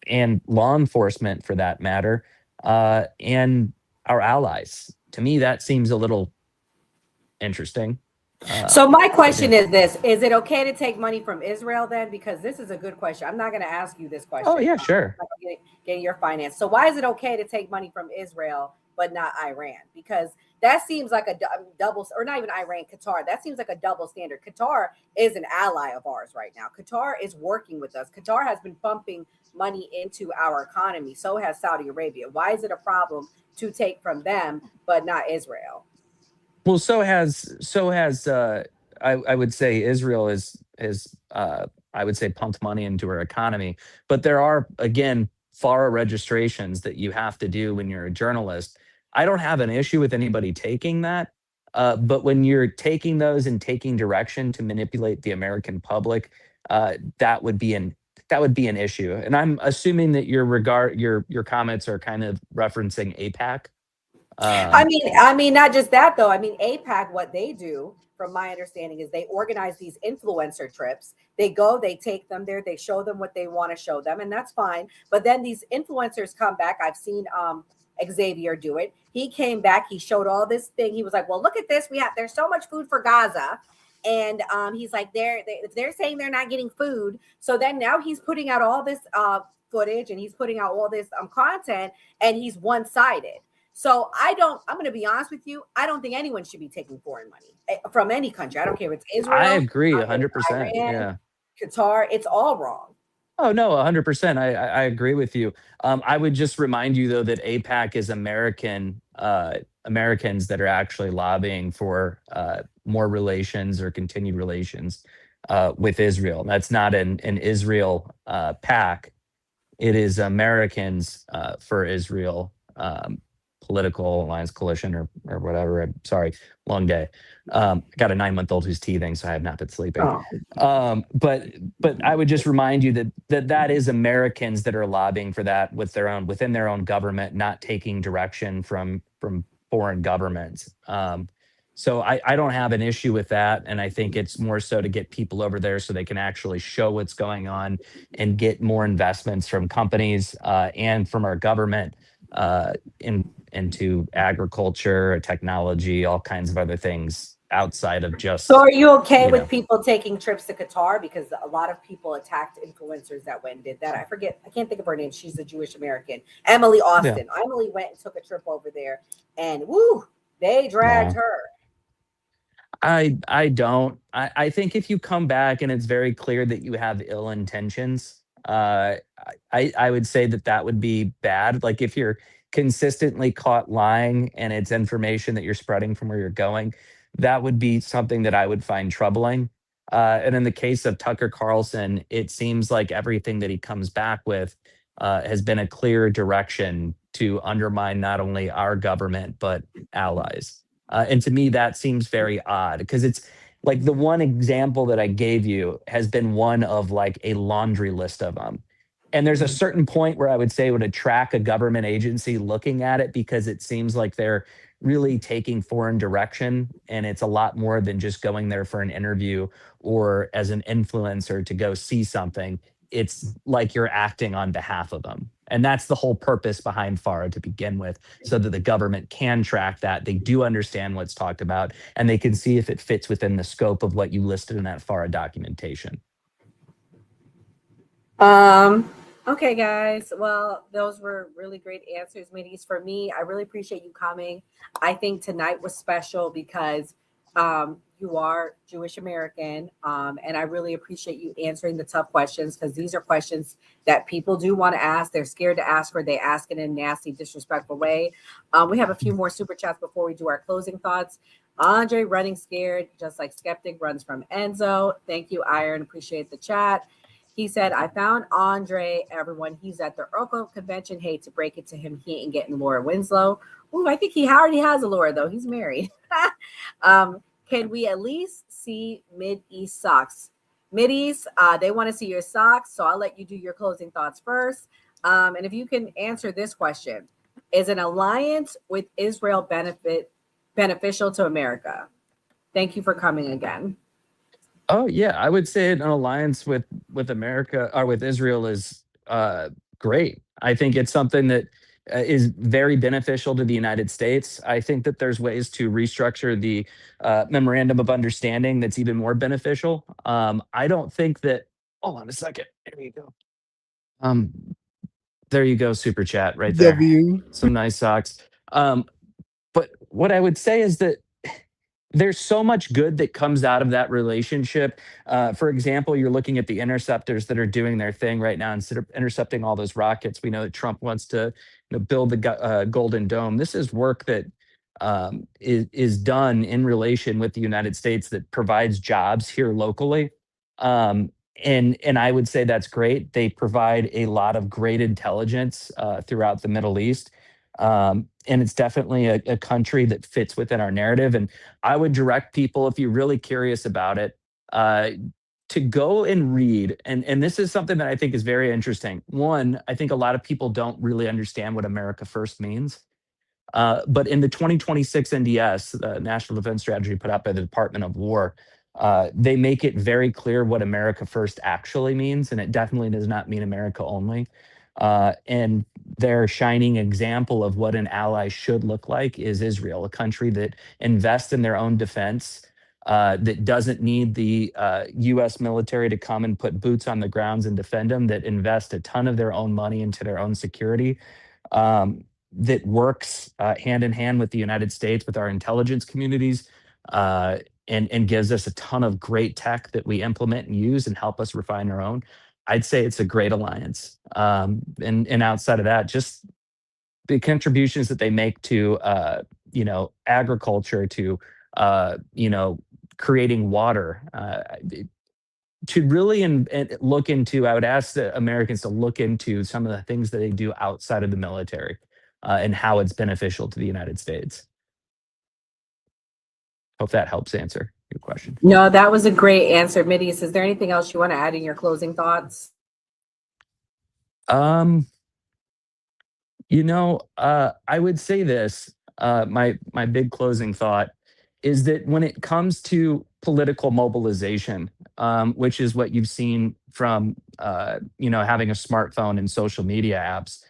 and law enforcement for that matter, and our allies? To me, that seems a little interesting. So my question is this: is it okay to take money from Israel then? Because this is a good question. I'm not going to ask you this question. Oh yeah, sure. Getting your finance. So why is it okay to take money from Israel but not Iran? Because that seems like a double, or not even Iran, Qatar. That seems like a double standard. Qatar is an ally of ours right now. Qatar is working with us. Qatar has been pumping money into our economy. So has Saudi Arabia. Why is it a problem to take from them but not Israel? Well, so has I would say Israel is I would say pumped money into our economy, but there are, again, FARA registrations that you have to do when you're a journalist. I don't have an issue with anybody taking that, but when you're taking those and taking direction to manipulate the American public, that would be an issue. And I'm assuming that your comments are kind of referencing APAC. I mean, not just that though. I mean, APAC, what they do, from my understanding, is they organize these influencer trips. They go, they take them there, they show them what they want to show them, and that's fine. But then these influencers come back. I've seen Xavier do it. He came back, he showed all this thing. He was like, well, look at this. There's so much food for Gaza. And he's like, they're saying they're not getting food. So then now he's putting out all this footage, and he's putting out all this content, and he's one-sided. So I'm going to be honest with you. I don't think anyone should be taking foreign money from any country. I don't care if it's Israel. I agree 100%. Iran, Yeah. Qatar, it's all wrong. Oh, no, 100%. I agree with you. I would just remind you, though, that APAC is Americans that are actually lobbying for more relations or continued relations with Israel. That's not an Israel PAC. It is Americans for Israel Political Alliance Coalition or whatever. I'm sorry, long day. I got a 9-month-old who's teething, so I have not been sleeping. But I would just remind you that is Americans that are lobbying for that within their own government, not taking direction from foreign governments. So I don't have an issue with that, and I think it's more so to get people over there so they can actually show what's going on and get more investments from companies and from our government into agriculture, technology, all kinds of other things outside of just. So are you okay with people taking trips to Qatar? Because a lot of people attacked influencers that went and did that. I can't think of her name. She's a Jewish American, Emily Austin. Yeah. Emily went and took a trip over there, and they dragged her. I don't. I think if you come back and it's very clear that you have ill intentions, I would say that would be bad. Like if you're consistently caught lying and it's information that you're spreading from where you're going, that would be something that I would find troubling. And in the case of Tucker Carlson, it seems like everything that he comes back with has been a clear direction to undermine not only our government, but allies. And to me, that seems very odd because it's like the one example that I gave you has been one of like a laundry list of them. And there's a certain point where I would say it would attract a government agency looking at it because it seems like they're really taking foreign direction. And it's a lot more than just going there for an interview or as an influencer to go see something. It's like you're acting on behalf of them. And that's the whole purpose behind FARA to begin with, so that the government can track that. They do understand what's talked about, and they can see if it fits within the scope of what you listed in that FARA documentation. Okay, guys. Well, those were really great answers, MidEast. For me, I really appreciate you coming. I think tonight was special because you are Jewish American, and I really appreciate you answering the tough questions because these are questions that people do want to ask. They're scared to ask, or they ask in a nasty, disrespectful way. We have a few more super chats before we do our closing thoughts. Andre running scared, just like Skeptic runs from Enzo. Thank you, Iron. Appreciate the chat. He said, I found Andre, everyone. He's at the Oracle convention. Hate to break it to him. He ain't getting Laura Winslow. Ooh, I think he already has a Laura, though. He's married. Can we at least see MidEast socks? MidEast, they want to see your socks. So I'll let you do your closing thoughts first. And if you can answer this question, is an alliance with Israel beneficial to America? Thank you for coming again. Oh yeah, I would say an alliance with America or with Israel is great. I think it's something that is very beneficial to the United States. I think that there's ways to restructure the memorandum of understanding that's even more beneficial. I don't think that. Hold on a second. There you go. Um, there you go, super chat right there. W. Some nice socks. But what I would say is that there's so much good that comes out of that relationship. For example, you're looking at the interceptors that are doing their thing right now instead of intercepting all those rockets. We know that Trump wants to build the Golden Dome. This is work that is done in relation with the United States that provides jobs here locally. And I would say that's great. They provide a lot of great intelligence throughout the Middle East. And it's definitely a country that fits within our narrative. And I would direct people, if you're really curious about it, to go and read. And this is something that I think is very interesting. One, I think a lot of people don't really understand what America First means. But in the 2026 NDS, the National Defense Strategy put out by the Department of War, they make it very clear what America First actually means. And it definitely does not mean America only. And their shining example of what an ally should look like is Israel, a country that invests in their own defense, that doesn't need the U.S. military to come and put boots on the grounds and defend them, that invest a ton of their own money into their own security, that works hand in hand with the United States, with our intelligence communities, and gives us a ton of great tech that we implement and use and help us refine our own. I'd say it's a great alliance. And outside of that, just the contributions that they make to agriculture, to creating water, to really and look into. I would ask the Americans to look into some of the things that they do outside of the military, and how it's beneficial to the United States. Hope that helps answer your question. No, that was a great answer, MidEast. Is there anything else you want to add in your closing thoughts? I would say this. My big closing thought is that when it comes to political mobilization, which is what you've seen from having a smartphone and social media apps,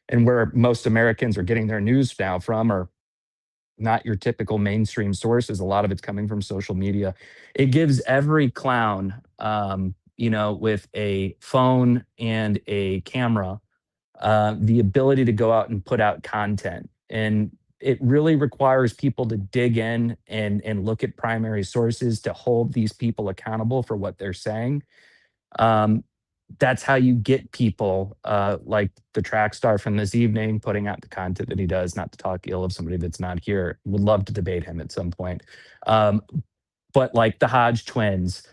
and where most Americans are getting their news now from, are not your typical mainstream sources. A lot of it's coming from social media. It gives every clown, with a phone and a camera, the ability to go out and put out content. And it really requires people to dig in and look at primary sources to hold these people accountable for what they're saying. That's how you get people like the track star from this evening putting out the content that he does. Not to talk ill of somebody that's not here. Would love to debate him at some point. But like the Hodge twins,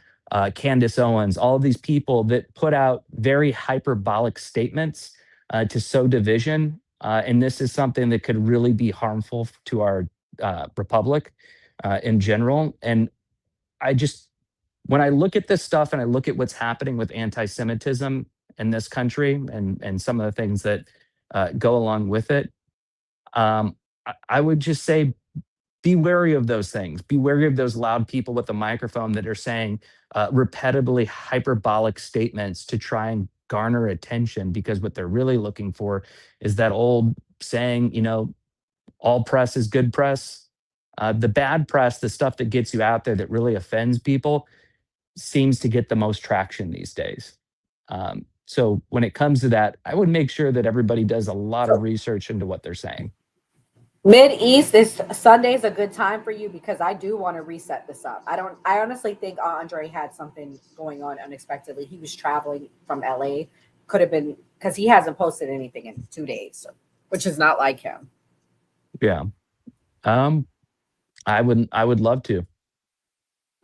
Candace Owens, all of these people that put out very hyperbolic statements to sow division. And this is something that could really be harmful to our republic in general. And when I look at this stuff and I look at what's happening with anti-Semitism in this country and some of the things that go along with it, I would just say, be wary of those things. Be wary of those loud people with a microphone that are saying repetitively hyperbolic statements to try and garner attention, because what they're really looking for is that old saying, all press is good press. The bad press, the stuff that gets you out there that really offends people, seems to get the most traction these days. So when it comes to that, I would make sure that everybody does a lot of research into what they're saying. MidEast, is Sunday's a good time for you, because I do want to reset this up. I honestly think Andre had something going on unexpectedly. He was traveling from LA. Could have been because he hasn't posted anything in 2 days, which is not like him. Yeah. I would love to.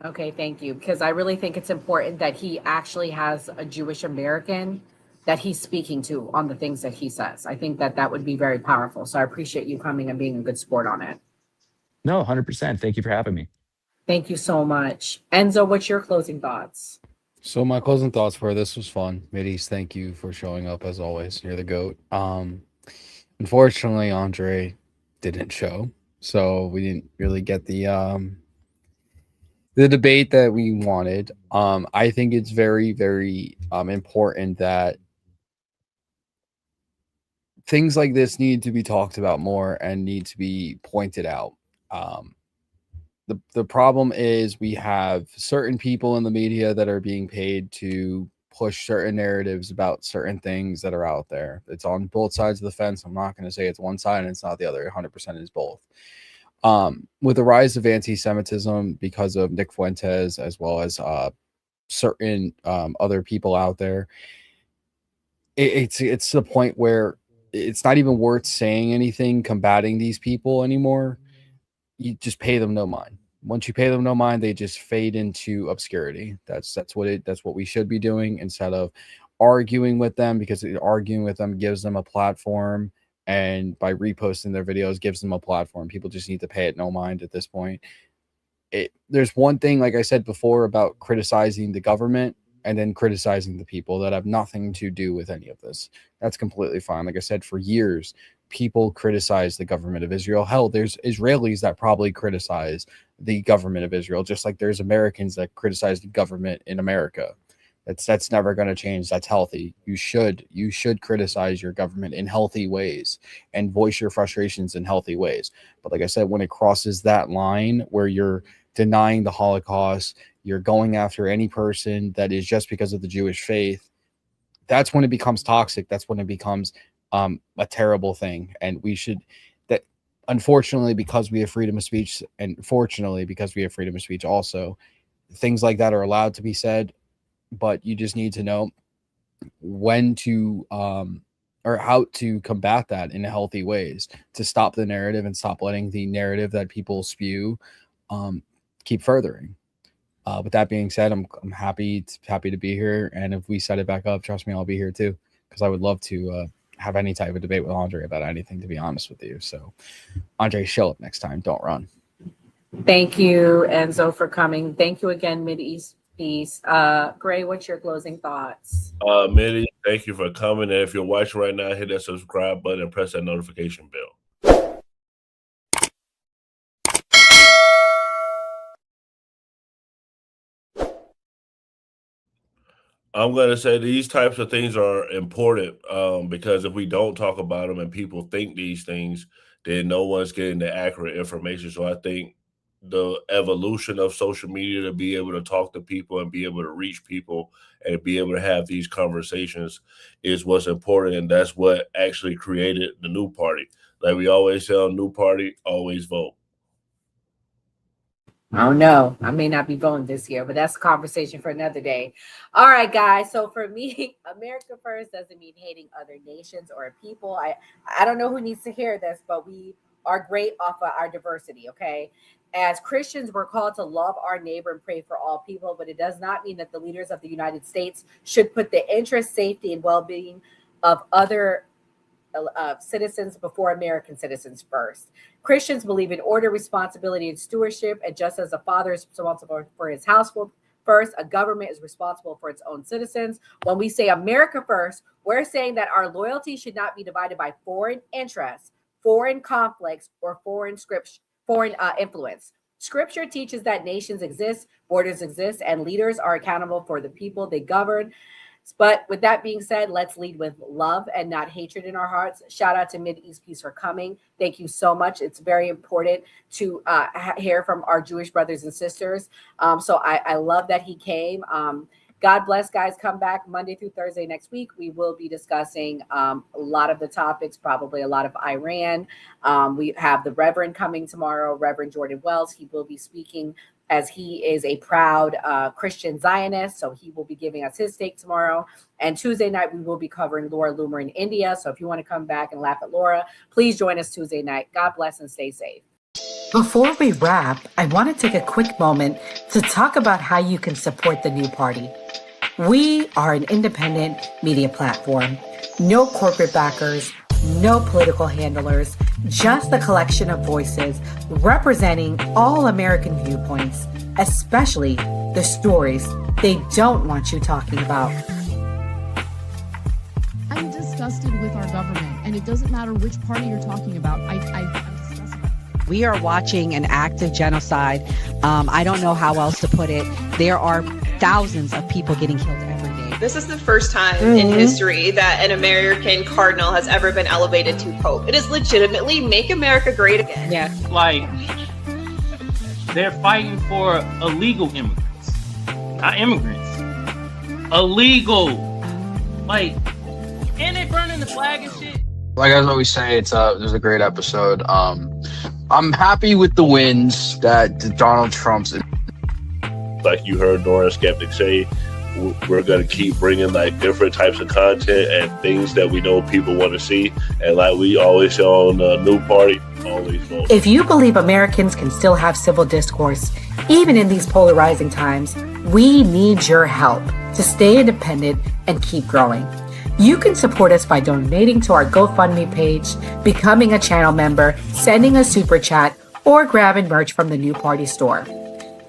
Okay, thank you. Because I really think it's important that he actually has a Jewish American that he's speaking to on the things that he says. I think that that would be very powerful. So I appreciate you coming and being a good sport on it. No, 100%. Thank you for having me. Thank you so much. Enzo, what's your closing thoughts? So my closing thoughts were this was fun. MidEast, thank you for showing up as always. You're the GOAT. Unfortunately, Andre didn't show, so we didn't really get the debate that we wanted. I think it's very, very important that things like this need to be talked about more and need to be pointed out. Um, the problem is we have certain people in the media that are being paid to push certain narratives about certain things that are out there. It's on both sides of the fence. I'm not going to say it's one side and it's not the other. 100% is both. With the rise of anti-Semitism because of Nick Fuentes as well as certain other people out there, it's to the point where it's not even worth saying anything combating these people anymore. You just pay them no mind. Once you pay them no mind, they just fade into obscurity. That's what we should be doing instead of arguing with them, because arguing with them gives them a platform, and by reposting their videos gives them a platform. People just need to pay it no mind at this point. There's one thing, like I said before, about criticizing the government and then criticizing the people that have nothing to do with any of this. That's completely fine. Like I said, for years, people criticize the government of Israel. Hell, there's Israelis that probably criticize the government of Israel, just like there's Americans that criticize the government in America. That's never going to change. That's healthy. You should criticize your government in healthy ways and voice your frustrations in healthy ways. But like I said, when it crosses that line where you're denying the Holocaust, you're going after any person that is just because of the Jewish faith, that's when it becomes toxic. That's when it becomes a terrible thing. And we should, that unfortunately, because we have freedom of speech, and fortunately, because we have freedom of speech also, things like that are allowed to be said, but you just need to know when to or how to combat that in healthy ways to stop the narrative and stop letting the narrative that people spew keep furthering. With that being said, I'm happy to be here, and if we set it back up, trust me, I'll be here too, because I would love to have any type of debate with Andre about anything, to be honest with you. So, Andre, show up next time. Don't run. Thank you, Enzo, for coming. Thank you again, MidEastPeace. Gray, what's your closing thoughts? Mitty, thank you for coming. And if you're watching right now, hit that subscribe button and press that notification bell. I'm going to say these types of things are important because if we don't talk about them and people think these things, then no one's getting the accurate information. So I think the evolution of social media to be able to talk to people and be able to reach people and be able to have these conversations is what's important. And that's what actually created the new party. Like we always say on New Party, always vote. Oh no, I may not be voting this year, but that's a conversation for another day. All right, guys. So for me, America first doesn't mean hating other nations or people. I don't know who needs to hear this, but we are great off of our diversity, okay? As Christians, we're called to love our neighbor and pray for all people, but it does not mean that the leaders of the United States should put the interest, safety, and well-being of other citizens before American citizens first. Christians believe in order, responsibility, and stewardship, and just as a father is responsible for his household first, a government is responsible for its own citizens. When we say America first, we're saying that our loyalty should not be divided by foreign interests, foreign conflicts, or foreign influence. Scripture teaches that nations exist, borders exist, and leaders are accountable for the people they govern. But with that being said, let's lead with love and not hatred in our hearts. Shout out to MidEastPeace for coming. Thank you so much. It's very important to hear from our Jewish brothers and sisters. So I love that he came. God bless, guys. Come back Monday through Thursday next week. We will be discussing a lot of the topics, probably a lot of Iran. We have the Reverend coming tomorrow, Reverend Jordan Wells. He will be speaking as he is a proud Christian Zionist. So he will be giving us his take tomorrow. And Tuesday night, we will be covering Laura Loomer in India. So if you want to come back and laugh at Laura, please join us Tuesday night. God bless and stay safe. Before we wrap, I want to take a quick moment to talk about how you can support the new party. We are an independent media platform. No corporate backers, no political handlers, just a collection of voices representing all American viewpoints, especially the stories they don't want you talking about. I'm disgusted with our government, and it doesn't matter which party you're talking about. I'm disgusted. We are watching an active genocide. I don't know how else to put it. There are thousands of people getting killed every day. This is the first time in history that an American cardinal has ever been elevated to pope. It is legitimately make America great again. Yeah. Like, they're fighting for illegal immigrants, not immigrants. Illegal. Like, and they burning the flag and shit. Like I always say, it was a great episode. I'm happy with the wins that Donald Trump's. Like you heard Nora Skeptic say, we're going to keep bringing like different types of content and things that we know people want to see. And like we always say on the New Party, always know. If you believe Americans can still have civil discourse, even in these polarizing times, we need your help to stay independent and keep growing. You can support us by donating to our GoFundMe page, becoming a channel member, sending a super chat, or grabbing merch from the New Party store.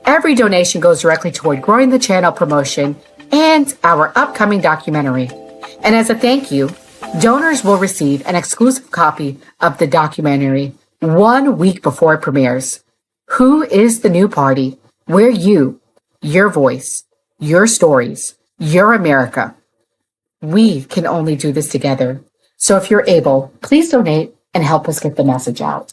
Every donation goes directly toward growing the channel promotion and our upcoming documentary. And as a thank you, donors will receive an exclusive copy of the documentary 1 week before it premieres. Who is the New Party? We're you, your voice, your stories, your America. We can only do this together. So if you're able, please donate and help us get the message out.